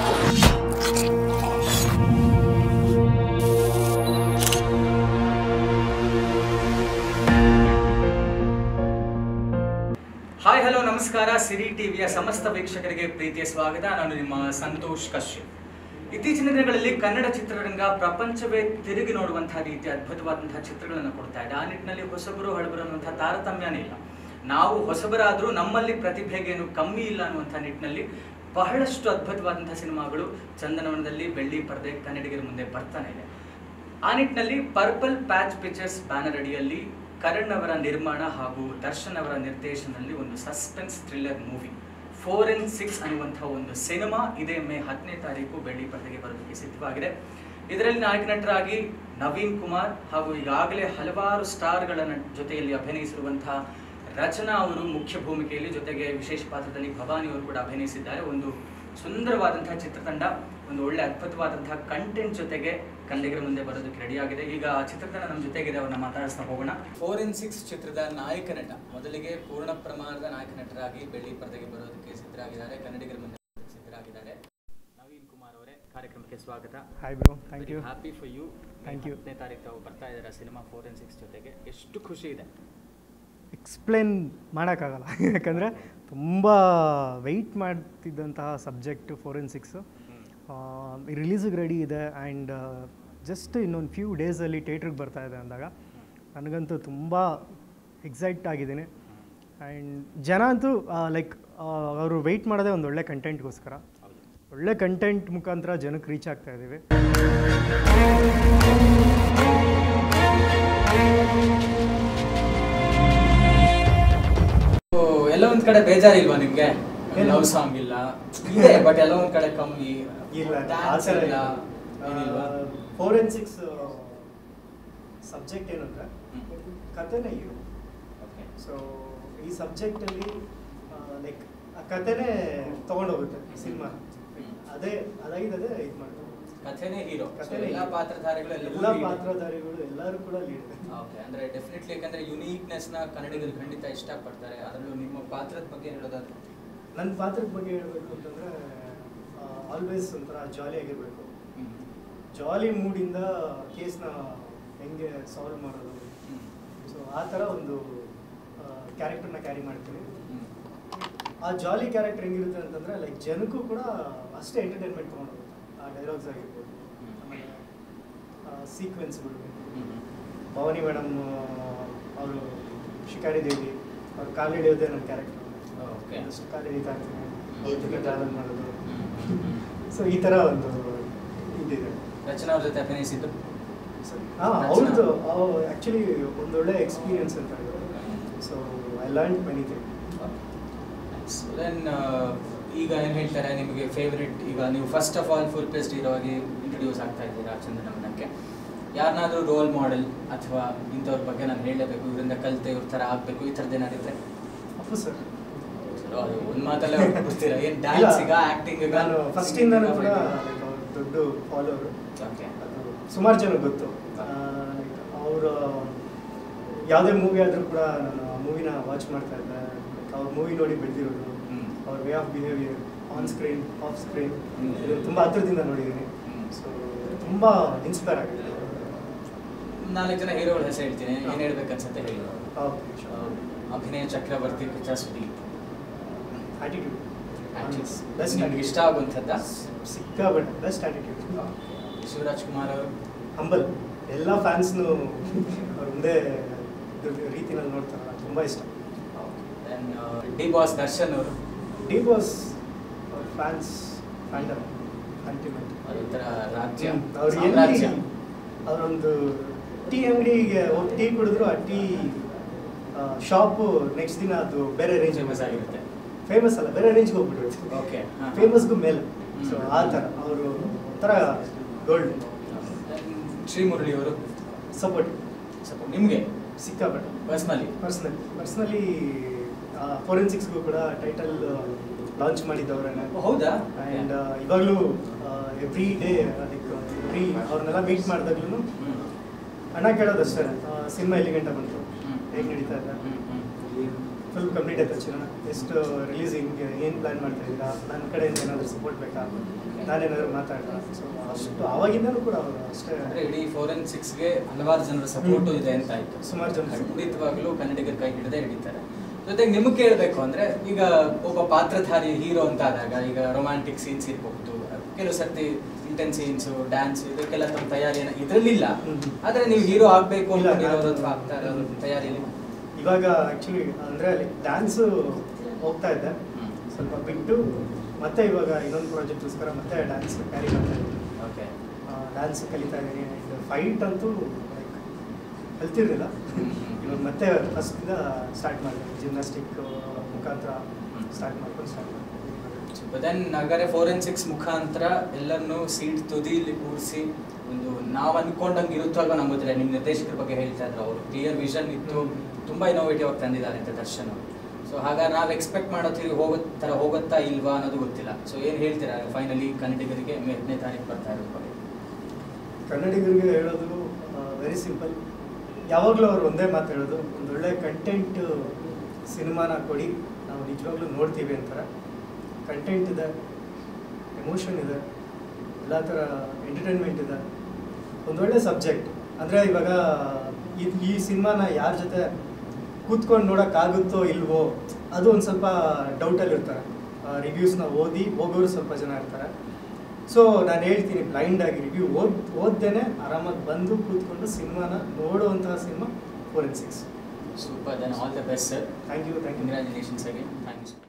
Hi hello ನಮಸ್ಕಾರ. ಸಿರಿ ಟಿವಿಯ ಸಮಸ್ತ ವೀಕ್ಷಕರಿಗೆ ಪ್ರೀತಿಯ ಸ್ವಾಗತ. ನಾನು ನಿಮ್ಮ ಸಂತೋಷ್ ಕಶ್ಯಪ್. ಇತ್ತೀಚಿನ ದಿನಗಳಲ್ಲಿ ಕನ್ನಡ ಚಿತ್ರರಂಗ ಪ್ರಪಂಚವೇ ತಿರುಗಿ ನೋಡುವಂತಹ ರೀತಿಯ ಅದ್ಭುತವಾದಂತಹ ಚಿತ್ರಗಳನ್ನು ಕೊಡ್ತಾ ಇದೆ. ಆ ನಿಟ್ಟಿನಲ್ಲಿ ಹೊಸಬರು ಹಳಬರು ಅನ್ನುವಂತಹ ತಾರತಮ್ಯನೇ ಇಲ್ಲ. ನಾವು ಹೊಸಬರಾದರೂ ನಮ್ಮಲ್ಲಿ ಪ್ರತಿಭೆಗೇನು ಕಮ್ಮಿ ಇಲ್ಲ ಅನ್ನುವಂಥ ನಿಟ್ಟಿನಲ್ಲಿ ಬಹಳಷ್ಟು ಅದ್ಭುತವಾದಂತಹ ಸಿನಿಮಾಗಳು ಚಂದನವನದಲ್ಲಿ ಬೆಳ್ಳಿ ಪರದೆ ಕನ್ನಡಿಗರ ಮುಂದೆ ಬರ್ತಾನೆ ಇದೆ. ಆ ನಿಟ್ಟಿನಲ್ಲಿ ಪರ್ಪಲ್ ಪ್ಯಾಚ್ ಪಿಕ್ಚರ್ಸ್ ಬ್ಯಾನರ್ ಅಡಿಯಲ್ಲಿ ಕರಣ್ ಅವರ ನಿರ್ಮಾಣ ಹಾಗೂ ದರ್ಶನ್ ಅವರ ನಿರ್ದೇಶನದಲ್ಲಿ ಒಂದು ಸಸ್ಪೆನ್ಸ್ ಥ್ರಿಲ್ಲರ್ ಮೂವಿ 4 and 6 ಅನ್ನುವಂಥ ಒಂದು ಸಿನಿಮಾ ಇದೇ ಮೇ 10ನೇ ತಾರೀಕು ಬೆಳ್ಳಿ ಪರದೆಗೆ ಬರೋದಕ್ಕೆ ಸಿದ್ಧವಾಗಿದೆ. ಇದರಲ್ಲಿ ನಾಯಕ ನಟರಾಗಿ ನವೀನ್ ಕುಮಾರ್ ಹಾಗೂ ಈಗಾಗಲೇ ಹಲವಾರು ಸ್ಟಾರ್ಗಳ ಜೊತೆಯಲ್ಲಿ ಅಭಿನಯಿಸಿರುವಂತಹ ರಚನಾ ಅವರು ಮುಖ್ಯ ಭೂಮಿಕೆಯಲ್ಲಿ, ಜೊತೆಗೆ ವಿಶೇಷ ಪಾತ್ರದಲ್ಲಿ ಭವಾನಿ ಅವರು ಕೂಡ ಅಭಿನಯಿಸಿದ್ದಾರೆ. ಒಂದು ಸುಂದರವಾದಂತಹ ಚಿತ್ರತಂಡ, ಒಂದು ಒಳ್ಳೆ ಅದ್ಭುತವಾದಂತಹ ಕಂಟೆಂಟ್ ಜೊತೆಗೆ ಕನ್ನಡಿಗರ ಮುಂದೆ ಬರೋದಕ್ಕೆ ರೆಡಿಯಾಗಿದೆ. ಈಗ ಚಿತ್ರತಂಡ ನಮ್ಮ ಜೊತೆಗಿದೆ, ಅವ್ರನ್ನ ಮಾತಾಡಿಸ್ತಾ ಹೋಗೋಣ. 4 and 6 ಚಿತ್ರದ ನಾಯಕ ನಟ, ಮೊದಲಿಗೆ ಪೂರ್ಣ ಪ್ರಮಾಣದ ನಾಯಕ ನಟರಾಗಿ ಬೆಳ್ಳಿ ಪರದೆಗೆ ಬರೋದಕ್ಕೆ ಸಿದ್ಧರಾಗಿದ್ದಾರೆ, ಕನ್ನಡಿಗರ ಮುಂದೆ ಸಿದ್ಧರಾಗಿದ್ದಾರೆ. ನವೀನ್ ಕುಮಾರ್ ಅವರೇ, ಕಾರ್ಯಕ್ರಮಕ್ಕೆ ಸ್ವಾಗತ. Hi bro, thank you. Happy for you. Thank you. 10ನೇ ತಾರೀಕು ತಾವು ಬರ್ತಾ ಇದ್ದಾರೆ ಸಿನಿಮಾ 4 and 6 ಜೊತೆಗೆ. ಎಷ್ಟು ಖುಷಿ ಇದೆ? ಎಕ್ಸ್ಪ್ಲೇನ್ ಮಾಡೋಕ್ಕಾಗಲ್ಲ, ಯಾಕಂದರೆ ತುಂಬ ವೆಯ್ಟ್ ಮಾಡ್ತಿದ್ದಂತಹ ಸಬ್ಜೆಕ್ಟ್ 4 and 6 ರಿಲೀಸಿಗೆ ರೆಡಿ ಇದೆ. ಆ್ಯಂಡ್ ಜಸ್ಟ್ ಇನ್ನೊಂದು ಫ್ಯೂ ಡೇಸಲ್ಲಿ ಥಿಯೇಟ್ರಿಗೆ ಬರ್ತಾ ಇದೆ ಅಂದಾಗ ನನಗಂತೂ ತುಂಬ ಎಕ್ಸೈಟ್ ಆಗಿದ್ದೀನಿ. ಆ್ಯಂಡ್ ಜನ ಅಂತೂ ಲೈಕ್ ಅವರು ವೆಯ್ಟ್ ಮಾಡೋದೇ ಒಂದು ಒಳ್ಳೆ ಕಂಟೆಂಟ್ಗೋಸ್ಕರ. ಒಳ್ಳೆ ಕಂಟೆಂಟ್ ಮುಖಾಂತರ ಜನಕ್ಕೆ ರೀಚ್ ಆಗ್ತಾ ಇದ್ದೀವಿ. ಎಲ್ಲ ಒಂದ್ ಕಡೆ ಬೇಜಾರಿಲ್ವಾ ನಿಮ್ಗೆ? ಲವ್ ಸಾಂಗ್ ಇಲ್ಲ ಇದೆ, ಬಟ್ ಎಲ್ಲ ಒಂದ್ ಕಡೆ ಕಮ್ಮಿ ಇಲ್ಲ, ಡ್ಯಾನ್ಸ್ ಇಲ್ಲ, ಏನಿಲ್ವಾ? 4 and 6 ಸಬ್ಜೆಕ್ಟ್ ಏನಂದ್ರೆ ಕಥೆನೇ ಇರು. ಸೊ ಈ ಸಬ್ಜೆಕ್ಟಲ್ಲಿ ಲೈಕ್ ಆ ಕಥೆನೇ ತೊಗೊಂಡೋಗುತ್ತೆ ಸಿನಿಮಾ. ಅದಾಗಿದೆ ಇದು ಮಾಡ್ತಾರೆ. ಕಥೆನೇ ಹೀರೋ, ಕಥೆನೇ ಎಲ್ಲ ಪಾತ್ರಧಾರಿಗಳು ಎಲ್ಲರೂ ಕೂಡ ಲೀಡ್. ಓಕೆ, ಅಂದ್ರೆ ಡೆಫಿನೆಟ್ಲಿ, ಯಾಕಂದ್ರೆ ಯುನೀಕ್ನೆಸ್ ನ ಕನ್ನಡಿಗರು ಖಂಡಿತ ಇಷ್ಟಪಡ್ತಾರೆ. ಅದರಲ್ಲೂ ನಿಮ್ಮ ಪಾತ್ರದ ಬಗ್ಗೆ ಹೇಳೋದಾದ್ರೆ? ನನ್ನ ಪಾತ್ರದ ಬಗ್ಗೆ ಹೇಳಬೇಕು ಅಂತಂದರೆ ಆಲ್ವೇಸ್ ಒಂಥರ ಜಾಲಿ ಆಗಿರಬೇಕು. ಜಾಲಿ ಮೂಡಿಂದ ಕೇಸ್ನ ಹೆಂಗೆ ಸಾಲ್ವ್ ಮಾಡೋದು, ಸೊ ಆ ಥರ ಒಂದು ಕ್ಯಾರೆಕ್ಟರ್ನ ಕ್ಯಾರಿ ಮಾಡ್ತೀನಿ. ಆ ಜಾಲಿ ಕ್ಯಾರೆಕ್ಟರ್ ಹೆಂಗಿರುತ್ತೆ ಅಂತಂದರೆ ಲೈಕ್ ಜನಕ್ಕೂ ಕೂಡ ಅಷ್ಟೇ ಎಂಟರ್ಟೈನ್ಮೆಂಟ್ ತೊಗೊಂಡೋಗುತ್ತೆ. ಆ ಡೈಲಾಗ್ಸ್ ಆಗಿರ್ಬೋದು, ಆಮೇಲೆ ಸೀಕ್ವೆನ್ಸ್ಗಳು. ಭವಾನಿ ಮೇಡಮ್ ಅವರು ಶಿಕಾರಿ ದೇವಿ ಅವ್ರು ಕಾಲು ಹಿಡಿಯೋದೇ ನನ್ನ ಕ್ಯಾರೆಕ್ಟರ್. ಅಷ್ಟು ಕಾಲು ಹಿಡಿತಾ ಇರ್ತೀನಿ, ಅವ್ರ ಜೊತೆ ಟ್ರಾವೆಲ್ ಮಾಡೋದು. ಸೊ ಈ ಥರ ಒಂದು ಇದಿದೆ. ರಚನಾ ಅವ್ರ ಜೊತೆ ಅಭಿನಯಿಸಿದ್ದು? ಅವ್ರದ್ದು ಆ್ಯಕ್ಚುಲಿ ಒಂದೊಳ್ಳೆ ಎಕ್ಸ್ಪೀರಿಯನ್ಸ್ ಅಂತ ಇದೆ. So I learn many thing. Then ಈಗ ಏನು ಹೇಳ್ತಾರೆ ನಿಮಗೆ ಫೇವ್ರೆಟ್? ಈಗ ನೀವು first of all full fledged hero ಆಗಿ ಇಂಟ್ರೊಡ್ಯೂಸ್ ಆಗ್ತಾ ಇದ್ದೀರಾ ಚಂದನವನಕ್ಕೆ. ಯಾರನ್ನಾದರೂ ರೋಲ್ ಮಾಡೆಲ್ ಅಥವಾ ಇಂಥವ್ರ ಬಗ್ಗೆ ನಾನು ಹೇಳಲೇಬೇಕು, ಇವರಿಂದ ಕಲಿತೆ ಇವ್ರ ಥರ ಆಗಬೇಕು, ಈ ಥರದ್ದು ಏನಾಗುತ್ತೆ? ಅಪ್ಪು ಸರ್. ಅದು ಒಂದು ಮಾತಲ್ಲೇ ಬಿಡ್ತೀರಾ? ಏನು ಡ್ಯಾನ್ಸ್ ಈಗ, ಆ್ಯಕ್ಟಿಂಗ್? ನಾನು ಫಸ್ಟಿಂದನೂ ಕೂಡ ದೊಡ್ಡ ಫಾಲೋವರು. ಓಕೆ, ಅದು ಸುಮಾರು ಜನ ಗೊತ್ತು. ಅವರು ಯಾವುದೇ ಮೂವಿ ಆದರೂ ಕೂಡ ನಾನು ಆ ಮೂವಿನ ವಾಚ್ ಮಾಡ್ತಾ ಇದ್ದೆ. ಅವ್ರ ಮೂವಿ ನೋಡಿ ಬೆಳೆದಿರೋದು, ಅವ್ರ way of behaviour on screen off screen ಇದು ತುಂಬ ಹತ್ರದಿಂದ ನೋಡಿದ್ದೀನಿ. ಸೊ ತುಂಬ ಇನ್ಸ್ಪೈರ್ ಆಗಿದೆ. 4 ಜನ ಹೀರೋಗಳ ಹೆಸರು ಹೇಳ್ತೀನಿ, ಏನು ಹೇಳ್ಬೇಕನ್ಸುತ್ತೆ ಹೇಳಿ. ಅಭಿನಯ ಚಕ್ರವರ್ತಿ, ಕಿಚ್ಚ ಸುದೀಪ್. ಆಟಿಟ್ಯೂಡ್ ಬೆಸ್ಟ್, ನನಗೆ ಇಷ್ಟ ಆಗುವಂಥದ್ದ ಸಿಕ್ಕಾಬಟ್ಟೆ ಬೆಸ್ಟ್ ಆಟಿಟ್ಯೂಡ್. ಶಿವರಾಜ್ ಕುಮಾರ್ ಅವರು ಹಂಬಲ್, ಎಲ್ಲ ಫ್ಯಾನ್ಸ್ನು ಅವ್ರು ಒಂದೇ ರೀತಿನಲ್ಲಿ ನೋಡ್ತಾರಲ್ಲ, ತುಂಬ ಇಷ್ಟ. ಡಿ ಬಾಸ್ ದರ್ಶನ್ ಅವರು. D boss fans fandom ultimate. ಅದೊಂಥರ ರಾಜ್ಯ, ಅವ್ರು ಸಾಮ್ರಾಜ್ಯ. ಅವರೊಂದು ಟೀ ಅಂಗಡಿಗೆ ಹೋಗಿ ಟೀ ಕುಡಿದ್ರು, ಆ ಟೀ ಶಾಪು ನೆಕ್ಸ್ಟ್ ದಿನ ಅದು ಬೇರೆ ರೇಂಜ್ ಫೇಮಸ್ ಆಗಿರುತ್ತೆ. ಫೇಮಸ್ ಅಲ್ಲ, ಬೇರೆ ರೇಂಜ್ಗೆ ಹೋಗ್ಬಿಟ್ಟಿರುತ್ತೆ. ಓಕೆ, ಫೇಮಸ್ಗೂ ಮೇಲೆ. ಸೊ ಆ ಥರ ಅವರು ಒಂಥರ ಗೋಲ್ಡ್. ಶ್ರೀಮುರಳಿ ಅವರು ಸಪೋರ್ಟ್ ನಿಮಗೆ ಸಿಕ್ಕಾಪಟ್ಟೆ. ಪರ್ಸ್ನಲಿ 4 and 6ಗೂ ಕೂಡ ಟೈಟಲ್ ಲಾಂಚ್ ಮಾಡಿದ್ದವ್ರೇನೆ. ಹೌದಾ? ಆ್ಯಂಡ್ ಇವಾಗಲೂ ಎವ್ರಿ ಡೇ ಅವ್ರನ್ನೆಲ್ಲ ಮೀಟ್ ಮಾಡಿದಾಗ್ಲೂ ಅಣ್ಣ ಕೇಳೋದಷ್ಟೇ, ಸಿನಿಮಾ ಎಲ್ಲಿ ಗಂಟೆ ಬಂತು, ಹೇಗೆ ನಡೀತಾ ಇದೆ. ಫುಲ್ ಕಂಪ್ಲೀಟ್ ಆಯ್ತು ಚಿನ್ನ. ಎಷ್ಟು ರಿಲೀಸಿಂಗ್ ಏನು ಪ್ಲ್ಯಾನ್ ಮಾಡ್ತಾ ಇದ್ದೀರಾ, ನನ್ನ ಕಡೆಯಿಂದ ಏನಾದರೂ ಸಪೋರ್ಟ್ ಬೇಕಾ, ನಾನೇನಾದರೂ ಮಾತಾಡ್ತಾ. ಸೊ ಅಷ್ಟು ಆವಾಗಿಂದನೂ ಕೂಡ ಅವರು ಅಷ್ಟೇ. ಅಂದರೆ ಇಡೀ 4 and 6ಗೆ ಹಲವಾರು ಜನರ ಸಪೋರ್ಟು ಇದೆ ಅಂತ ಆಯಿತು. ಸುಮಾರು ಜನ ಖಂಡಿತವಾಗ್ಲೂ ಕನ್ನಡಿಗರ ಕೈ ಹಿಡಿದೇ ಹಿಡಿತಾರೆ. ಜೊತೆಗೆ ನಿಮಗೆ ಕೇಳಬೇಕು ಅಂದರೆ, ಈಗ ಒಬ್ಬ ಪಾತ್ರಧಾರಿ ಹೀರೋ ಅಂತ ಆದಾಗ ಈಗ ರೊಮ್ಯಾಂಟಿಕ್ ಸೀನ್ಸ್ ಇರಬಹುದು, ಕೆಲವು ಸರ್ತಿ ಇಂಟೆನ್ಸ್ ಸೀನ್ಸು, ಡ್ಯಾನ್ಸ್, ಇದಕ್ಕೆಲ್ಲ ತಮ್ಮ ತಯಾರಿ ಇದರಲ್ಲಿಲ್ಲ. ಆದರೆ ನೀವು ಹೀರೋ ಆಗಬೇಕು ಅಂತ ಅಥವಾ ಆಗ್ತಾ ಇರೋದು ತಯಾರಿಯಲ್ಲಿ ಇವಾಗ ಆ್ಯಕ್ಚುಲಿ ಅಂದರೆ ಅಲ್ಲಿ ಡ್ಯಾನ್ಸು ಹೋಗ್ತಾ ಇದ್ದೆ, ಸ್ವಲ್ಪ ಬಿಟ್ಟು ಮತ್ತೆ ಇವಾಗ ಇನ್ನೊಂದು ಪ್ರಾಜೆಕ್ಟ್ಗೋಸ್ಕರ ಮತ್ತೆ ಡ್ಯಾನ್ಸ್ ಕ್ಯಾರಿ ಮಾಡ್ತಾ ಇದ್ದೀನಿ. ಓಕೆ, ಡ್ಯಾನ್ಸ್ ಕಲಿತಾ ಇದ್ದೀನಿ. ಫೈಟ್ ಅಂತೂ ಲೈಕ್ ಕಲ್ತಿರಲಿಲ್ಲ, ಇವಾಗ ಮತ್ತೆ ಫಸ್ಟಿಂದ ಸ್ಟಾರ್ಟ್ ಮಾಡಿದೆ. ಜಿಮ್ನಾಸ್ಟಿಕ್ ಮುಖಾಂತರ ಸ್ಟಾರ್ಟ್ ಮಾಡ್ತೀನಿ. ದೆನ್ ಹಾಗಾದ್ರೆ 4 and 6 ಮುಖಾಂತರ ಎಲ್ಲರನ್ನೂ ಸೀಟ್ ತುದಿಲಿ ಕೂರಿಸಿ ಒಂದು ನಾವು ಅಂದ್ಕೊಂಡಂಗೆ ಇರುತ್ತೋ ಅಲ್ವಾ ನಮ್ಗೆ ಗೊತ್ತಿಲ್ಲ. ನಿಮ್ಮ ನಿರ್ದೇಶಕರ ಬಗ್ಗೆ ಹೇಳ್ತಾ ಇದ್ರು, ಅವರು ಕ್ಲಿಯರ್ ವಿಷನ್ ಇತ್ತು, ತುಂಬ ಇನೋವೇಟಿವ್ ಆಗಿ ತಂದಿದ್ದಾರೆ ಅಂತ ದರ್ಶನ್. ಸೊ ಹಾಗಾಗಿ ನಾವು ಎಕ್ಸ್ಪೆಕ್ಟ್ ಮಾಡೋದು ಹೋಗುತ್ತಾ ಇಲ್ವಾ ಅನ್ನೋದು ಗೊತ್ತಿಲ್ಲ. ಸೊ ಏನು ಹೇಳ್ತೀರಾ ಫೈನಲಿ ಕನ್ನಡಿಗರಿಗೆ 8ನೇ ತಾರೀಕು ಬರ್ತಾ ಇರೋದು ಬಗ್ಗೆ? ಕನ್ನಡಿಗರಿಗೆ ಹೇಳೋದು ವೆರಿ ಸಿಂಪಲ್. ಯಾವಾಗಲೂ ಅವ್ರು ಒಂದೇ ಮಾತು ಹೇಳೋದು, ಒಂದೊಳ್ಳೆ ಕಂಟೆಂಟ್ ಸಿನಿಮಾನ ಕೊಡಿ, ನಾವು ನಿಜವಾಗ್ಲೂ ನೋಡ್ತೀವಿ ಅಂತಾರೆ. ಕಂಟೆಂಟ್ ಇದೆ, ಎಮೋಷನ್ ಇದೆ, ಎಲ್ಲ ಥರ ಎಂಟರ್ಟೈನ್ಮೆಂಟ್ ಇದೆ, ಒಂದೊಳ್ಳೆ ಸಬ್ಜೆಕ್ಟ್. ಅಂದರೆ ಇವಾಗ ಈ ಸಿನಿಮಾನ ಯಾರ ಜೊತೆ ಕೂತ್ಕೊಂಡು ನೋಡೋಕ್ಕಾಗುತ್ತೋ ಇಲ್ವೋ ಅದು ಒಂದು ಸ್ವಲ್ಪ ಡೌಟಲ್ಲಿ ಇರ್ತಾರೆ. ರಿವ್ಯೂಸ್ನ ಓದಿ ಹೋಗೋರು ಸ್ವಲ್ಪ ಜನ ಇರ್ತಾರೆ. ಸೊ ನಾನು ಹೇಳ್ತೀನಿ, ಬ್ಲೈಂಡಾಗಿ ರಿವ್ಯೂ ಓದ್ದೇನೆ ಆರಾಮಾಗಿ ಬಂದು ಕೂತ್ಕೊಂಡು ಸಿನಿಮಾನ ನೋಡುವಂತಹ cinema 4 and 6. Super, then all the best sir. Thank you. Congratulations again. Thank you sir.